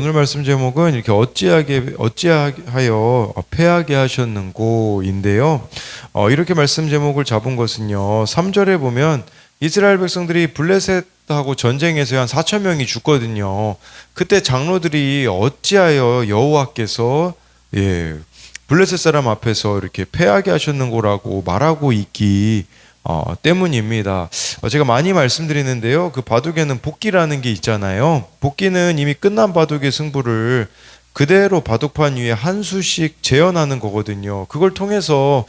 오늘 말씀 제목은 이렇게 어찌하여 패하게 하셨는고인데요. 이렇게 말씀 제목을 잡은 것은요. 3절에 보면 이스라엘 백성들이 블레셋하고 전쟁에서 한 4천 명이 죽거든요. 그때 장로들이 어찌하여 여호와께서 블레셋 사람 앞에서 이렇게 패하게 하셨는고라고 말하고 있기 때문입니다. 제가 많이 말씀드리는데요. 그 바둑에는 복기라는 게 있잖아요. 복기는 이미 끝난 바둑의 승부를 그대로 바둑판 위에 한 수씩 재현하는 거거든요. 그걸 통해서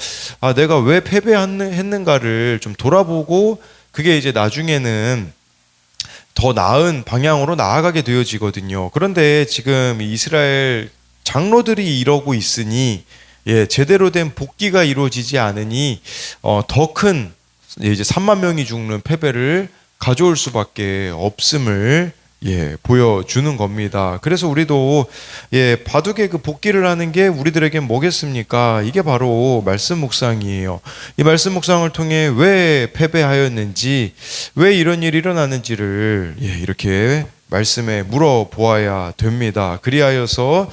내가 왜 패배했는가를 좀 돌아보고 그게 이제 나중에는 더 나은 방향으로 나아가게 되어지거든요. 그런데 지금 이스라엘 장로들이 이러고 있으니 제대로 된 복기가 이루어지지 않으니 더 큰 이제 3만 명이 죽는 패배를 가져올 수밖에 없음을 보여주는 겁니다. 그래서 우리도 바둑의 그 복기를 하는 게 우리들에게 뭐겠습니까? 이게 바로 말씀 묵상이에요. 이 말씀 묵상을 통해 왜 패배하였는지, 왜 이런 일이 일어났는지를 이렇게 말씀에 물어보아야 됩니다. 그리하여서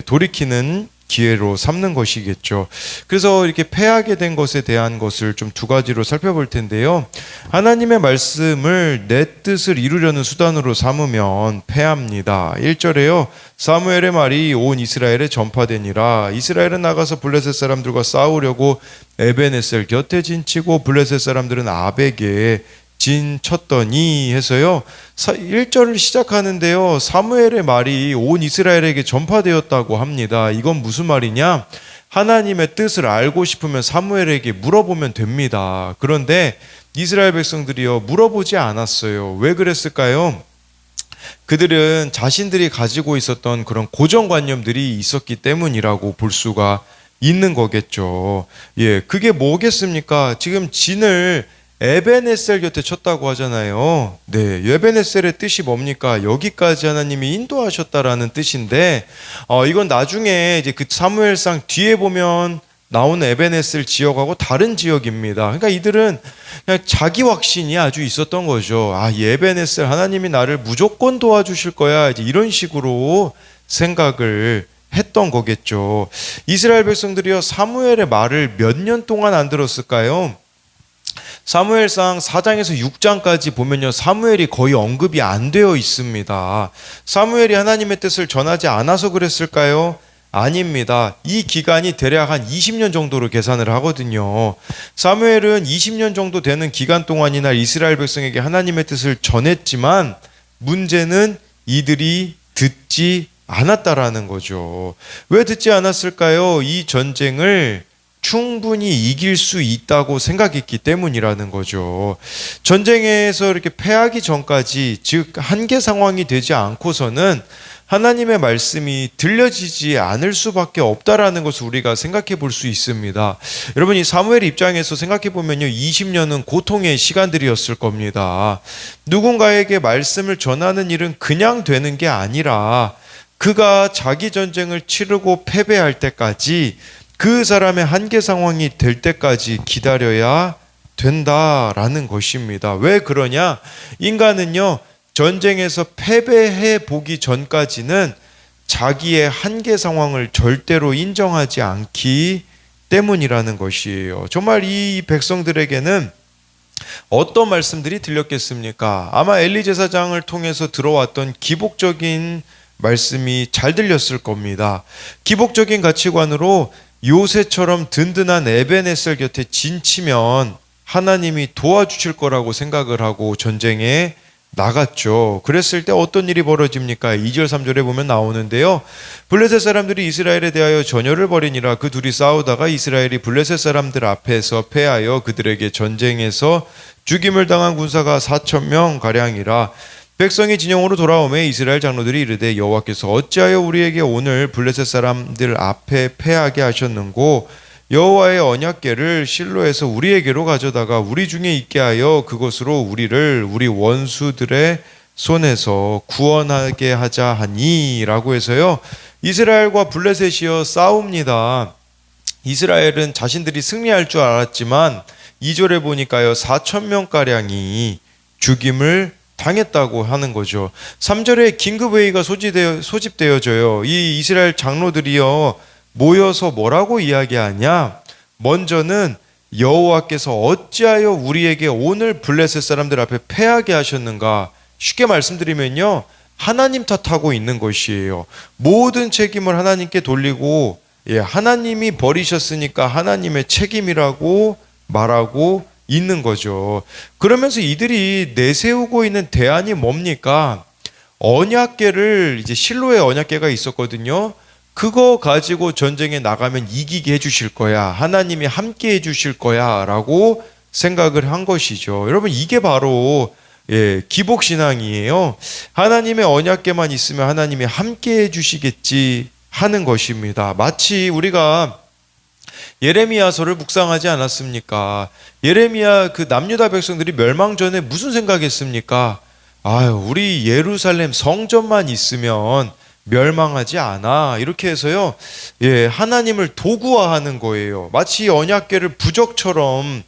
돌이키는 기회로 삼는 것이겠죠. 그래서 이렇게 패하게 된 것에 대한 것을 좀 두 가지로 살펴볼 텐데요. 하나님의 말씀을 내 뜻을 이루려는 수단으로 삼으면 패합니다. 1절에요. 사무엘의 말이 온 이스라엘에 전파되니라. 이스라엘은 나가서 블레셋 사람들과 싸우려고 에베네셀 곁에 진치고 블레셋 사람들은 아벡에 진쳤더니 해서요. 1절을 시작하는데요. 사무엘의 말이 온 이스라엘에게 전파되었다고 합니다. 이건 무슨 말이냐? 하나님의 뜻을 알고 싶으면 사무엘에게 물어보면 됩니다. 그런데 이스라엘 백성들이요, 물어보지 않았어요. 왜 그랬을까요? 그들은 자신들이 가지고 있었던 그런 고정관념들이 있었기 때문이라고 볼 수가 있는 거겠죠. 그게 뭐겠습니까? 지금 진을 에베네셀 곁에 쳤다고 하잖아요. 에베네셀의 뜻이 뭡니까? 여기까지 하나님이 인도하셨다라는 뜻인데, 이건 나중에 이제 그 사무엘상 뒤에 보면 나오는 에베네셀 지역하고 다른 지역입니다. 그러니까 이들은 그냥 자기 확신이 아주 있었던 거죠. 이 에베네셀 하나님이 나를 무조건 도와주실 거야. 이제 이런 식으로 생각을 했던 거겠죠. 이스라엘 백성들이요, 사무엘의 말을 몇 년 동안 안 들었을까요? 사무엘상 4장에서 6장까지 보면요, 사무엘이 거의 언급이 안 되어 있습니다. 사무엘이 하나님의 뜻을 전하지 않아서 그랬을까요? 아닙니다. 이 기간이 대략 한 20년 정도로 계산을 하거든요. 사무엘은 20년 정도 되는 기간 동안이나 이스라엘 백성에게 하나님의 뜻을 전했지만 문제는 이들이 듣지 않았다라는 거죠. 왜 듣지 않았을까요? 이 전쟁을 충분히 이길 수 있다고 생각했기 때문이라는 거죠. 전쟁에서 이렇게 패하기 전까지, 즉 한계 상황이 되지 않고서는 하나님의 말씀이 들려지지 않을 수밖에 없다라는 것을 우리가 생각해 볼 수 있습니다. 여러분, 이 사무엘 입장에서 생각해 보면요, 20년은 고통의 시간들이었을 겁니다. 누군가에게 말씀을 전하는 일은 그냥 되는 게 아니라 그가 자기 전쟁을 치르고 패배할 때까지, 그 사람의 한계 상황이 될 때까지 기다려야 된다라는 것입니다. 왜 그러냐? 인간은요, 전쟁에서 패배해 보기 전까지는 자기의 한계 상황을 절대로 인정하지 않기 때문이라는 것이에요. 정말 이 백성들에게는 어떤 말씀들이 들렸겠습니까? 아마 엘리 제사장을 통해서 들어왔던 기복적인 말씀이 잘 들렸을 겁니다. 기복적인 가치관으로 요새처럼 든든한 에베네셀 곁에 진치면 하나님이 도와주실 거라고 생각을 하고 전쟁에 나갔죠. 그랬을 때 어떤 일이 벌어집니까? 2절 3절에 보면 나오는데요. 블레셋 사람들이 이스라엘에 대하여 전열을 벌이니라. 그 둘이 싸우다가 이스라엘이 블레셋 사람들 앞에서 패하여 그들에게 전쟁에서 죽임을 당한 군사가 4천 명 가량이라. 백성이 진영으로 돌아오매 이스라엘 장로들이 이르되 여호와께서 어찌하여 우리에게 오늘 블레셋 사람들 앞에 패하게 하셨는고 여호와의 언약궤를 실로에서 우리에게로 가져다가 우리 중에 있게 하여 그것으로 우리를 우리 원수들의 손에서 구원하게 하자 하니 라고 해서요, 이스라엘과 블레셋이여 싸웁니다. 이스라엘은 자신들이 승리할 줄 알았지만 2절에 보니까요, 4천 명가량이 죽임을 당했다고 하는 거죠. 3절에 긴급회의가 소집되어져요. 이 이스라엘 장로들이요 모여서 뭐라고 이야기하냐? 먼저는 여호와께서 어찌하여 우리에게 오늘 블레셋 사람들 앞에 패하게 하셨는가? 쉽게 말씀드리면요, 하나님 탓하고 있는 것이에요. 모든 책임을 하나님께 돌리고, 하나님이 버리셨으니까 하나님의 책임이라고 말하고 있는 거죠. 그러면서 이들이 내세우고 있는 대안이 뭡니까? 언약궤를, 이제 실로의 언약궤가 있었거든요. 그거 가지고 전쟁에 나가면 이기게 해주실 거야, 하나님이 함께 해주실 거야 라고 생각을 한 것이죠. 여러분, 이게 바로 기복신앙이에요. 하나님의 언약궤만 있으면 하나님이 함께 해주시겠지 하는 것입니다. 마치 우리가 예레미야서를 묵상하지 않았습니까? 예레미야 그 남유다 백성들이 멸망 전에 무슨 생각했습니까? 아유, 우리 예루살렘 성전만 있으면 멸망하지 않아, 이렇게 해서요, 하나님을 도구화하는 거예요. 마치 언약궤를 부적처럼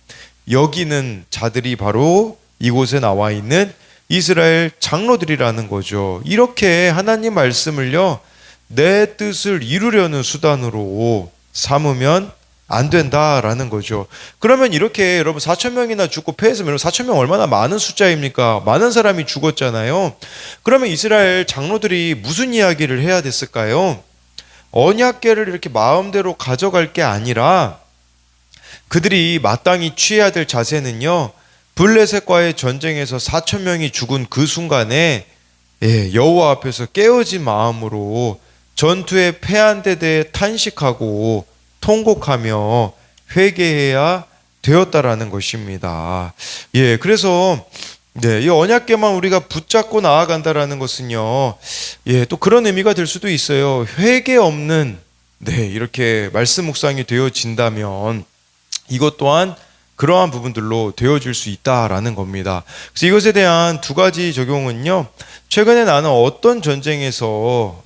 여기는 자들이 바로 이곳에 나와 있는 이스라엘 장로들이라는 거죠. 이렇게 하나님 말씀을요 내 뜻을 이루려는 수단으로 삼으면 안 된다라는 거죠. 그러면 이렇게 여러분 4,000명이나 죽고 패했으면 4,000명 얼마나 많은 숫자입니까? 많은 사람이 죽었잖아요. 그러면 이스라엘 장로들이 무슨 이야기를 해야 됐을까요? 언약궤를 이렇게 마음대로 가져갈 게 아니라 그들이 마땅히 취해야 될 자세는요, 블레셋과의 전쟁에서 4,000명이 죽은 그 순간에 여호와 앞에서 깨어진 마음으로 전투에 패한 데 대해 탄식하고 통곡하며 회개해야 되었다라는 것입니다. 그래서 이 언약궤만 우리가 붙잡고 나아간다라는 것은요, 또 그런 의미가 될 수도 있어요. 회개 없는 이렇게 말씀 묵상이 되어진다면 이것 또한 그러한 부분들로 되어줄 수 있다라는 겁니다. 그래서 이것에 대한 두 가지 적용은요, 최근에 나는 어떤 전쟁에서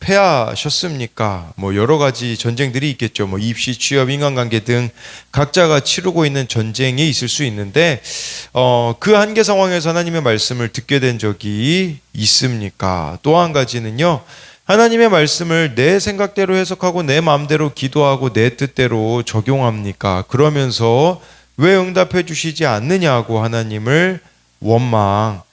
패하셨습니까? 뭐 여러 가지 전쟁들이 있겠죠. 뭐 입시, 취업, 인간관계 등 각자가 치르고 있는 전쟁이 있을 수 있는데 그 한계 상황에서 하나님의 말씀을 듣게 된 적이 있습니까? 또 한 가지는요, 하나님의 말씀을 내 생각대로 해석하고 내 마음대로 기도하고 내 뜻대로 적용합니까? 그러면서 왜 응답해 주시지 않느냐고 하나님을 원망합니까?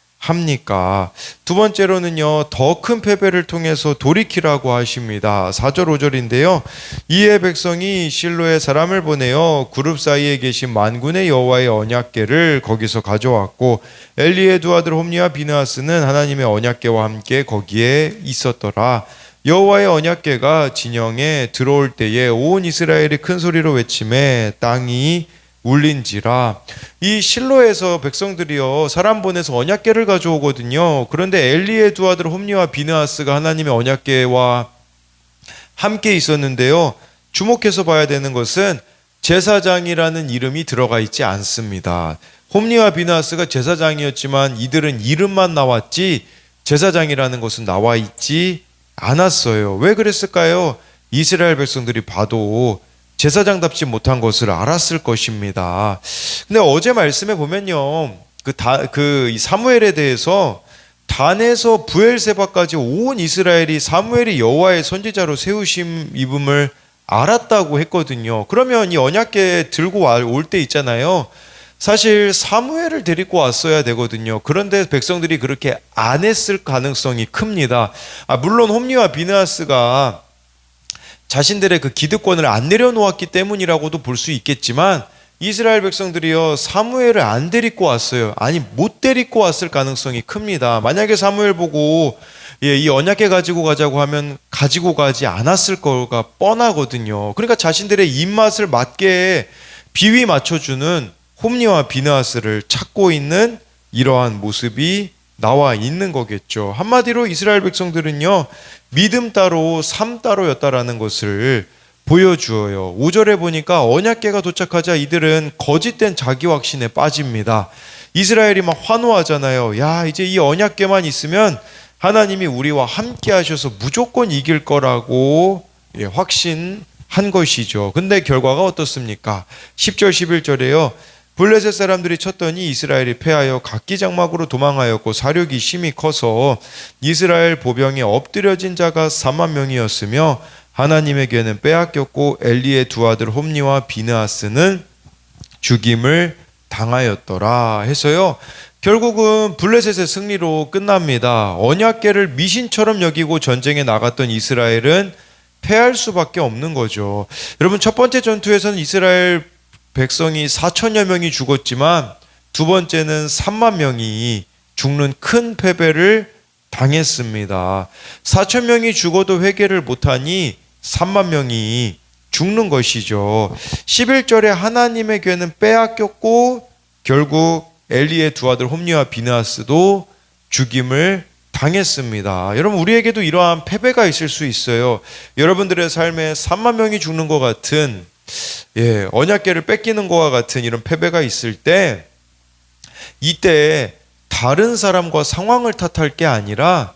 두 번째로는요, 더 큰 패배를 통해서 돌이키라고 하십니다. 4절 5절인데요 이에 백성이 실로에 사람을 보내어 그룹 사이에 계신 만군의 여호와의 언약궤를 거기서 가져왔고 엘리의 두 아들 홈리와 비느하스는 하나님의 언약궤와 함께 거기에 있었더라. 여호와의 언약궤가 진영에 들어올 때에 온 이스라엘이 큰 소리로 외치매 땅이 울린지라. 이 실로에서 백성들이요 사람 보내서 언약궤를 가져오거든요. 그런데 엘리의 두 아들 홈리와 비느하스가 하나님의 언약궤와 함께 있었는데요, 주목해서 봐야 되는 것은 제사장이라는 이름이 들어가 있지 않습니다. 홈리와 비느하스가 제사장이었지만 이들은 이름만 나왔지 제사장이라는 것은 나와 있지 않았어요. 왜 그랬을까요? 이스라엘 백성들이 봐도 제사장답지 못한 것을 알았을 것입니다. 근데 어제 말씀에 보면요, 이 사무엘에 대해서 단에서 부엘세바까지 온 이스라엘이 사무엘이 여호와의 선지자로 세우심 입음을 알았다고 했거든요. 그러면 이 언약궤 들고 올 때 있잖아요, 사실 사무엘을 데리고 왔어야 되거든요. 그런데 백성들이 그렇게 안 했을 가능성이 큽니다. 물론 홈리와 비느하스가 자신들의 그 기득권을 안 내려놓았기 때문이라고도 볼 수 있겠지만 이스라엘 백성들이요 사무엘을 안 데리고 왔어요. 아니 못 데리고 왔을 가능성이 큽니다. 만약에 사무엘 보고 이 언약궤 가지고 가자고 하면 가지고 가지 않았을 거가 뻔하거든요. 그러니까 자신들의 입맛을 맞게 비위 맞춰주는 홈리와 비느하스를 찾고 있는 이러한 모습이 나와 있는 거겠죠. 한마디로 이스라엘 백성들은요 믿음 따로 삶 따로였다라는 것을 보여주어요. 5절에 보니까 언약궤가 도착하자 이들은 거짓된 자기 확신에 빠집니다. 이스라엘이 막 환호하잖아요. 야, 이제 이 언약궤만 있으면 하나님이 우리와 함께 하셔서 무조건 이길 거라고 확신한 것이죠. 근데 결과가 어떻습니까? 10절 11절에요 블레셋 사람들이 쳤더니 이스라엘이 패하여 각기장막으로 도망하였고 사륙이 심히 커서 이스라엘 보병에 엎드려진 자가 4만 명이었으며 하나님의 괴는 빼앗겼고 엘리의 두 아들 홈니와 비느하스는 죽임을 당하였더라 해서요. 결국은 블레셋의 승리로 끝납니다. 언약궤를 미신처럼 여기고 전쟁에 나갔던 이스라엘은 패할 수밖에 없는 거죠. 여러분, 첫 번째 전투에서는 이스라엘 백성이 4천여 명이 죽었지만 두 번째는 3만 명이 죽는 큰 패배를 당했습니다. 4천 명이 죽어도 회개를 못하니 3만 명이 죽는 것이죠. 11절에 하나님의 괴는 빼앗겼고 결국 엘리의 두 아들 홈니와 비느하스도 죽임을 당했습니다. 여러분, 우리에게도 이러한 패배가 있을 수 있어요. 여러분들의 삶에 3만 명이 죽는 것 같은 언약궤를 뺏기는 것과 같은 이런 패배가 있을 때 이때 다른 사람과 상황을 탓할 게 아니라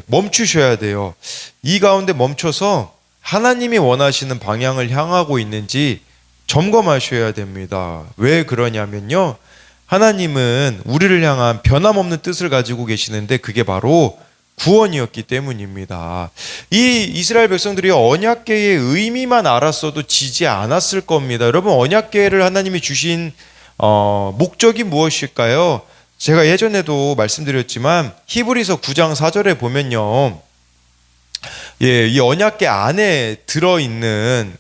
멈추셔야 돼요. 이 가운데 멈춰서 하나님이 원하시는 방향을 향하고 있는지 점검하셔야 됩니다. 왜 그러냐면요, 하나님은 우리를 향한 변함없는 뜻을 가지고 계시는데 그게 바로 구원이었기 때문입니다. 이 이스라엘 백성들이 언약궤의 의미만 알았어도 지지 않았을 겁니다. 여러분, 언약궤를 하나님이 주신 목적이 무엇일까요? 제가 예전에도 말씀드렸지만 히브리서 9장 4절에 보면요, 이 언약궤 안에 들어있는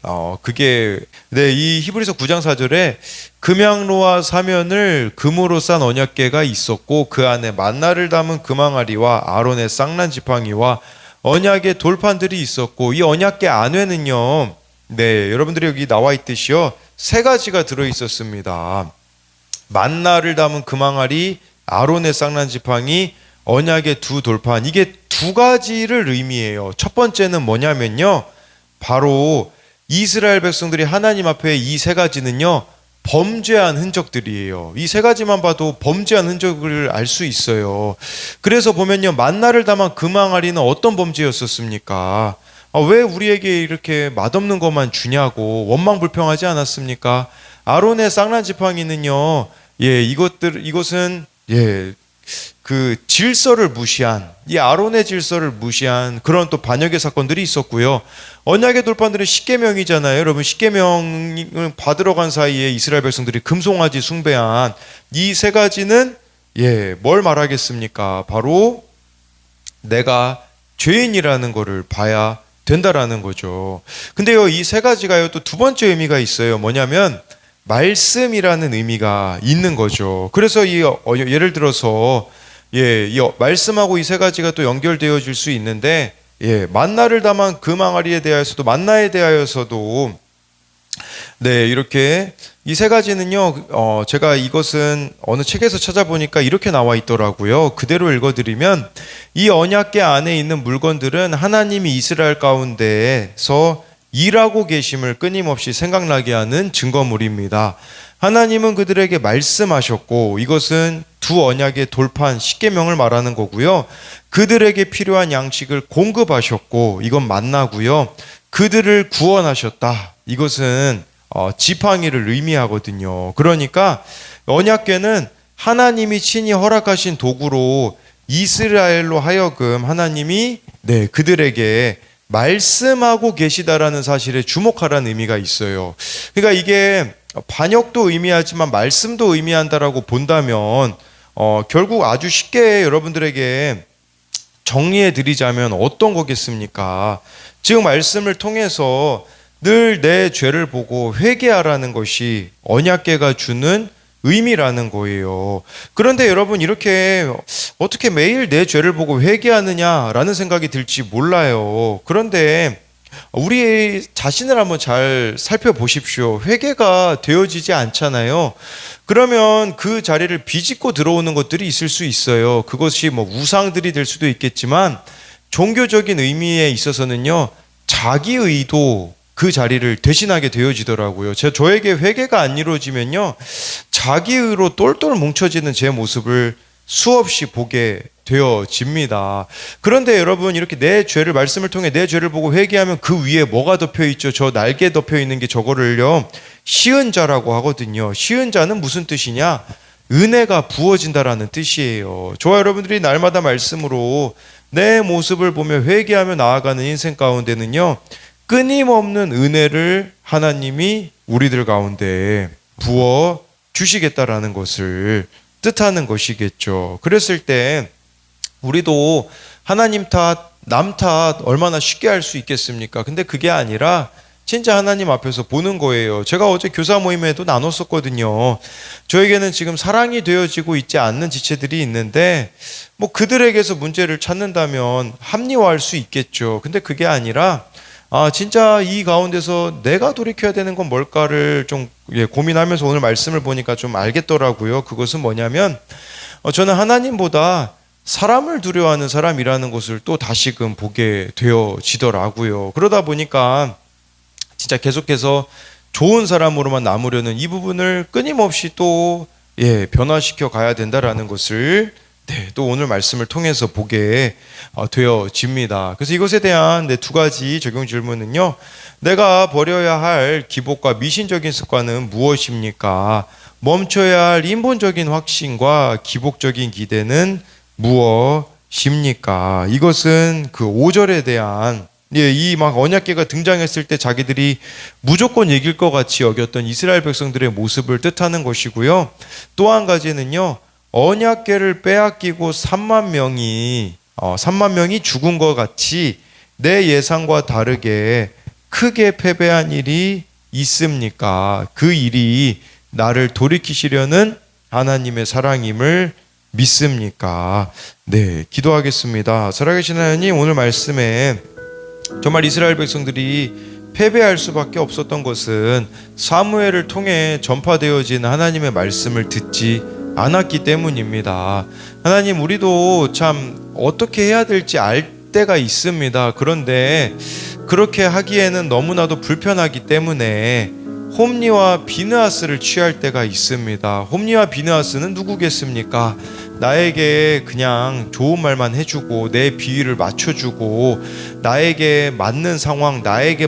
이 히브리서 9장 4절에 금양로와 사면을 금으로 싼 언약궤가 있었고 그 안에 만나를 담은 금항아리와 아론의 쌍난 지팡이와 언약의 돌판들이 있었고, 이 언약궤 안에는요, 여러분들이 여기 나와 있듯이요, 세 가지가 들어 있었습니다. 만나를 담은 금항아리, 아론의 쌍난 지팡이, 언약의 두 돌판. 이게 두 가지를 의미해요. 첫 번째는 뭐냐면요, 바로 이스라엘 백성들이 하나님 앞에 이 세 가지는요, 범죄한 흔적들이에요. 이 세 가지만 봐도 범죄한 흔적을 알 수 있어요. 그래서 보면요, 만나를 담은 금항아리는 어떤 범죄였었습니까? 왜 우리에게 이렇게 맛없는 것만 주냐고 원망불평하지 않았습니까? 아론의 쌍난 지팡이는요, 이것은 그 질서를 무시한, 이 아론의 질서를 무시한 그런 또 반역의 사건들이 있었고요. 언약의 돌판들은 십계명이잖아요. 여러분, 십계명을 받으러 간 사이에 이스라엘 백성들이 금송아지 숭배한 이 세 가지는 뭘 말하겠습니까? 바로 내가 죄인이라는 것을 봐야 된다라는 거죠. 근데요, 이 세 가지가요, 또 두 번째 의미가 있어요. 뭐냐면 말씀이라는 의미가 있는 거죠. 그래서 예를 들어서 이 말씀하고 이 세 가지가 또 연결되어질 수 있는데, 만나를 담은 금항아리에 대하여서도, 만나에 대하여서도 이렇게 이 세 가지는요, 제가 이것은 어느 책에서 찾아보니까 이렇게 나와 있더라고요. 그대로 읽어드리면, 이 언약궤 안에 있는 물건들은 하나님이 이스라엘 가운데에서 일하고 계심을 끊임없이 생각나게 하는 증거물입니다. 하나님은 그들에게 말씀하셨고, 이것은 두 언약의 돌판 십계명을 말하는 거고요. 그들에게 필요한 양식을 공급하셨고, 이건 만나고요. 그들을 구원하셨다. 이것은 지팡이를 의미하거든요. 그러니까 언약궤는 하나님이 친히 허락하신 도구로 이스라엘로 하여금 하나님이 그들에게 말씀하고 계시다라는 사실에 주목하라는 의미가 있어요. 그러니까 이게 반역도 의미하지만 말씀도 의미한다라고 본다면 결국 아주 쉽게 여러분들에게 정리해 드리자면 어떤 거겠습니까? 지금 말씀을 통해서 늘 내 죄를 보고 회개하라는 것이 언약궤가 주는 의미라는 거예요. 그런데 여러분, 이렇게 어떻게 매일 내 죄를 보고 회개하느냐라는 생각이 들지 몰라요. 그런데 우리 자신을 한번 잘 살펴보십시오. 회개가 되어지지 않잖아요. 그러면 그 자리를 비집고 들어오는 것들이 있을 수 있어요. 그것이 우상들이 될 수도 있겠지만, 종교적인 의미에 있어서는요, 자기 의도 그 자리를 대신하게 되어지더라고요. 저에게 회개가 안 이루어지면요, 자기의로 똘똘 뭉쳐지는 제 모습을 수없이 보게 되어집니다. 그런데 여러분, 이렇게 내 죄를, 말씀을 통해 내 죄를 보고 회개하면 그 위에 뭐가 덮여 있죠? 저 날개 덮여 있는 게 저거를요, 쉬은 자라고 하거든요. 쉬은 자는 무슨 뜻이냐? 은혜가 부어진다라는 뜻이에요. 저와 여러분들이 날마다 말씀으로 내 모습을 보며 회개하며 나아가는 인생 가운데는요, 끊임없는 은혜를 하나님이 우리들 가운데 부어 주시겠다라는 것을 뜻하는 것이겠죠. 그랬을 때 우리도 하나님 탓, 남 탓 얼마나 쉽게 할 수 있겠습니까? 근데 그게 아니라 진짜 하나님 앞에서 보는 거예요. 제가 어제 교사 모임에도 나눴었거든요. 저에게는 지금 사랑이 되어지고 있지 않는 지체들이 있는데 뭐 그들에게서 문제를 찾는다면 합리화할 수 있겠죠. 근데 그게 아니라 진짜 이 가운데서 내가 돌이켜야 되는 건 뭘까를 좀 고민하면서 오늘 말씀을 보니까 좀 알겠더라고요. 그것은 뭐냐면 저는 하나님보다 사람을 두려워하는 사람이라는 것을 또 다시금 보게 되어지더라고요. 그러다 보니까 진짜 계속해서 좋은 사람으로만 남으려는 이 부분을 끊임없이 또 변화시켜 가야 된다라는 것을 또 오늘 말씀을 통해서 보게 되어집니다. 그래서 이것에 대한 두 가지 적용 질문은요. 내가 버려야 할 기복과 미신적인 습관은 무엇입니까? 멈춰야 할 인본적인 확신과 기복적인 기대는 무엇입니까? 이것은 그 5절에 대한 이 막 언약궤가 등장했을 때 자기들이 무조건 이길 것 같이 여겼던 이스라엘 백성들의 모습을 뜻하는 것이고요. 또 한 가지는요. 언약궤를 빼앗기고 3만 명이 죽은 것 같이 내 예상과 다르게 크게 패배한 일이 있습니까? 그 일이 나를 돌이키시려는 하나님의 사랑임을 믿습니까? 기도하겠습니다. 살아계신 하나님, 오늘 말씀에 정말 이스라엘 백성들이 패배할 수밖에 없었던 것은 사무엘을 통해 전파되어진 하나님의 말씀을 듣지 않았기 때문입니다. 하나님, 우리도 참 어떻게 해야 될지 알 때가 있습니다. 그런데 그렇게 하기에는 너무나도 불편하기 때문에 홈리와 비느하스를 취할 때가 있습니다. 홈리와 비느하스는 누구겠습니까? 나에게 그냥 좋은 말만 해주고 내 비위를 맞춰주고 나에게 맞는 상황, 나에게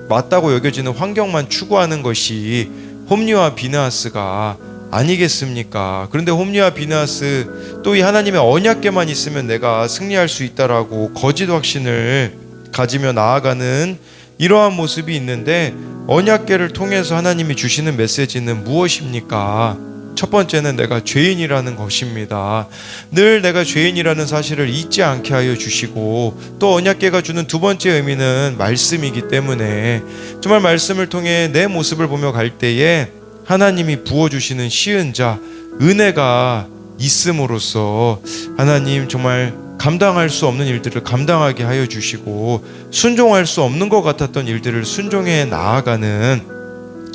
맞다고 여겨지는 환경만 추구하는 것이 홈리와 비느하스가 아니겠습니까? 그런데 홈리와 비느하스 또 이 하나님의 언약궤만 있으면 내가 승리할 수 있다라고 거짓 확신을 가지며 나아가는 이러한 모습이 있는데, 언약궤를 통해서 하나님이 주시는 메시지는 무엇입니까? 첫 번째는 내가 죄인이라는 것입니다. 늘 내가 죄인이라는 사실을 잊지 않게 하여 주시고, 또 언약궤가 주는 두 번째 의미는 말씀이기 때문에 정말 말씀을 통해 내 모습을 보며 갈 때에 하나님이 부어주시는 시은 자, 은혜가 있음으로써 하나님 정말 감당할 수 없는 일들을 감당하게 하여 주시고, 순종할 수 없는 것 같았던 일들을 순종해 나아가는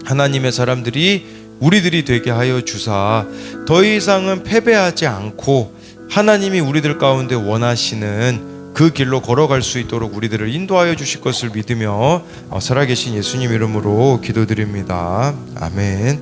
하나님의 사람들이 우리들이 되게 하여 주사, 더 이상은 패배하지 않고 하나님이 우리들 가운데 원하시는 그 길로 걸어갈 수 있도록 우리들을 인도하여 주실 것을 믿으며 살아계신 예수님 이름으로 기도드립니다. 아멘.